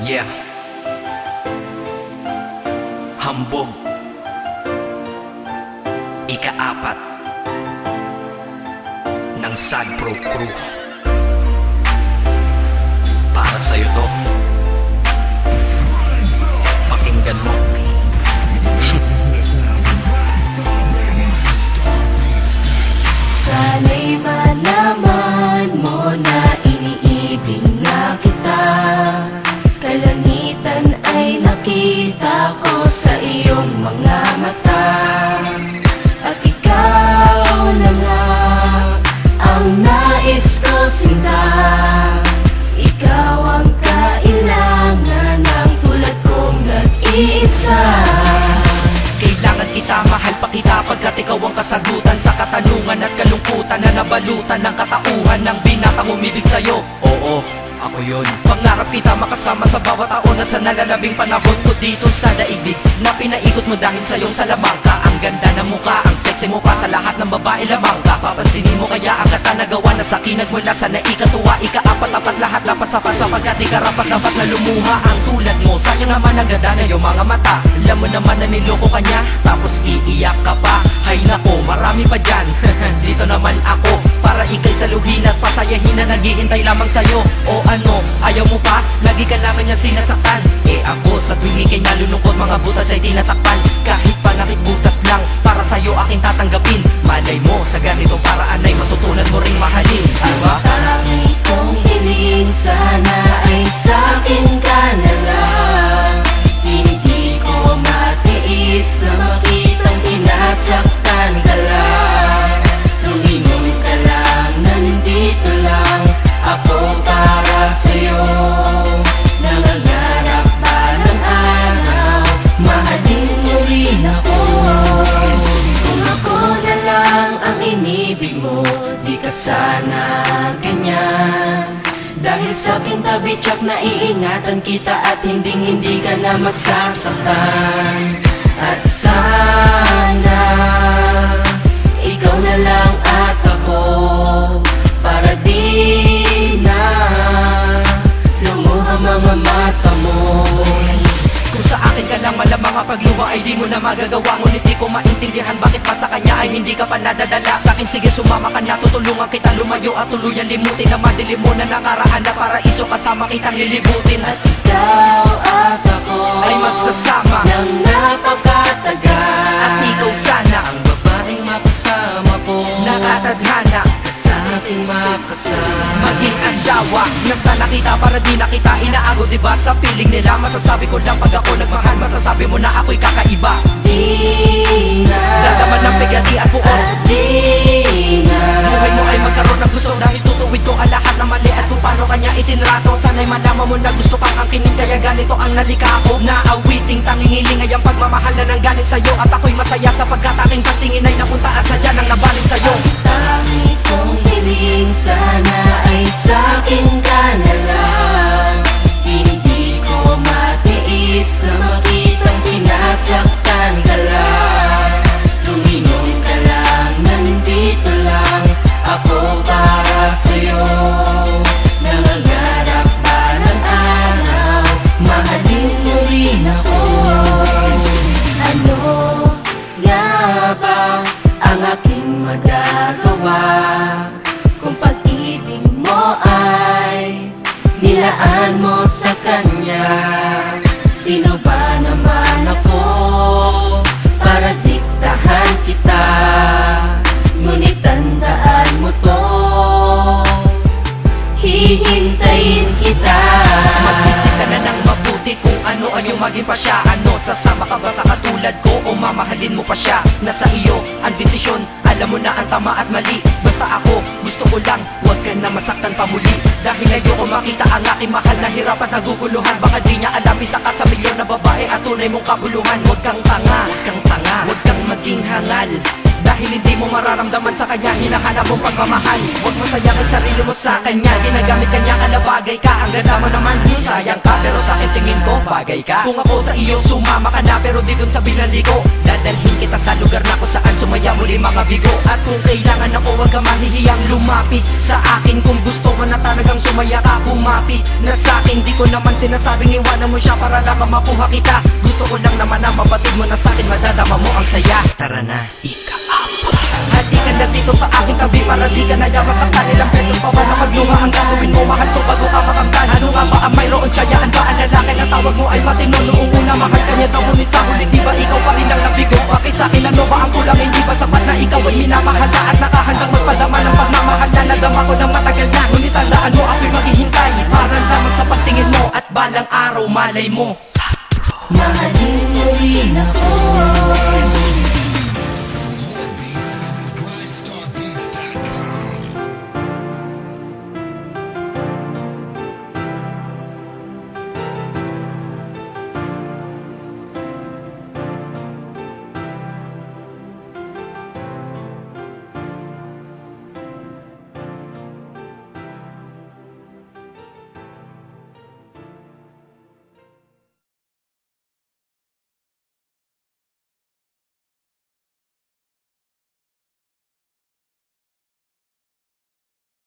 Yeah. Hambog. Ika-4 ng Sad Pro Crew. Para sa'yo to. Pakinggan mo. Sana'y malaman mo na iniibig na kita. Kalangitan ay nakita ko sa iyong mga mata. At ikaw na nga ang nais ko sinta. Ikaw ang kailangan ng tulad kong nag-iisa. Kailangan kita, mahal pa kita pagkat ikaw ang kasagutan sa katanungan at kalungkutan na nabalutan ng katauhan ng binatang umibig sa'yo. Oo, ako yun. Pangarap kita makasama sa bawat taon at sa nalalabing panahon ko dito sa daigdig na pinaikot mo dahil sa iyong salamangka. Ang ganda ng mukha, ang sexy mo pa sa lahat ng babae lamang ka. Papansinin mo kaya ang katanagawa na sa akin nagmula sa naikatuwa. Ika-4 lahat dapat sapat sapagkat ikarapat dapat na lumuha ang tulad mo. Sayang naman ang ganda na iyong mga mata. Alam mo naman na niloko ka niya, tapos iiyak ka pa. Hay nako, marami pa dyan. Dito naman ako para ikay saluhin at pasayahin na naghihintay lamang sa'yo. O ano, ayaw mo pa? Lagi ka naman niya sinasaktan. Eh ako sa tuwing ikay nalulungkot, mga butas ay tinatakpan. Kahit panakit butas lang, para sa'yo aking tatanggapin. Malay mo, sa ganitong paraan ay matutunan mo ring mahalin. Diba? Tangi kong hiling, sana ay sa'kin ka na lang. Hindi ko matiis na makitang sinasaktan ka lang. Lumingon ka lang, nandito lang ako para sa'yo. Nangangarap ba ng araw, mahalin mo rin ako. Kung ako na lang ang inibig mo, di ka sana ganyan. Dahil sa aking tabi tsak na iingatan kita at hindi ka na masasaktan. At sana ikaw na lang at ako, para di na lumuha mga mata mo. Kung sa akin ka lang malamang ang pagluwa ay di mo na magagawa. Ngunit di ko maintindihan bakit pa sa kanya ay hindi ka pa nadadala. Sa akin sige sumama ka na, tutulungan kita lumayo at tuluyan limutin na madilim mo na nakaraan na paraiso kasama kitang lilibutin. At ikaw at ako ay magsasama ng napakatagal. at ikaw sana ang babaeng makasama ko, nakatadhana sa ating makasama. maging asawa na sana kita para di na kita inaago. Diba sa piling nila masasabi ko lang pag ako nagmahal, masasabi mo na ako'y kakaiba. Di na Dadaman ng bigati at buo, at di na buhay mo ay magkaroon ng gusto dahil tutuwid ko ang lahat ng mali at kung paano kanya itinrato. Sana'y malaman mo na gusto kang angkinin kaya ganito ang nalika ko. Naawiting tanging hiling ay ang pagmamahal na nanggaling sa'yo. At ako'y masaya sapagkat aking pagtingin ay napunta at sadya nang nabalik sa'yo. tangi kong hiling, sana ay sa'kin ka na lang. Hindi ko matiis na makitang sinasaktan ka lang. Lumingon ka lang, nandito lang ako para sa'yo. Nangangarap ba ng araw, mahalin mo rin ako. Ano nga ba ang aking magagawa kung pag-ibig mo ay nilaan mo sa kanya? Sino ba naman ako para diktahan kita? Ngunit tandaan mo to, hihintayin kita. Mag-isip ka na ng mabuti kung ano ang iyong maging pasya. Ano, sasama ka ba sa katulad ko o mamahalin mo pa siya? Nasa iyo ang desisyon, alam mo na ang tama at mali. Basta ako, gusto ko lang, huwag ka na masaktan pa muli. Dahil ayoko makita ang aking mahal na hirap at naguguluhan. Baka di niya alam isa ka sa milyon na babae at tunay mong kabuluhan. Huwag kang tanga, huwag kang tanga, huwag kang maging hangal. Dahil hindi mo mararamdaman sa kanya hinahanap mong pagmamahal. Huwag mo sayangin sarili mo sa kanya, ginagamit kanya ka na bagay ka. Ang ganda mo naman, sayang ka, pero sa akin tingin ko bagay ka. Kung ako sa iyo sumama ka na, pero di dun sa binaliko, dadalhin kita sa lugar na kung saan sumaya muli mga bigo. At kung kailangan ako, huwag ka mahihiyang lumapit sa akin. Kung gusto mo na talagang sumaya ka, kumapit na sa akin. Di ko naman sinasabing iwanan mo siya para lang makuha kita. Gusto ko lang naman na mabatid mo na sa akin, madadama mo ang saya. Tara na, ika-apa. At di ka na dito sa aking tabi para di ka nayaman sa kanilang beses pa ba na magluha. Ang gagawin mo, mahal ko bago ka makamtan. Ano nga ba ang mayroon tsayaan ba ang lalaki na tawag mo ay matino? Noong una mahal ka niya daw, ngunit sa huli di ba ikaw pa rin ang nabigo? Bakit sa akin ano ba ang kulang? Hindi ba sapat na ikaw ay minamahal na at nakahandang magpadama ng pagmamahal na nadama ko ng matagal na? Ngunit tandaan mo ako'y maghihintay para lamang sa pagtingin mo at balang araw malay mo mahalin mo rin ako.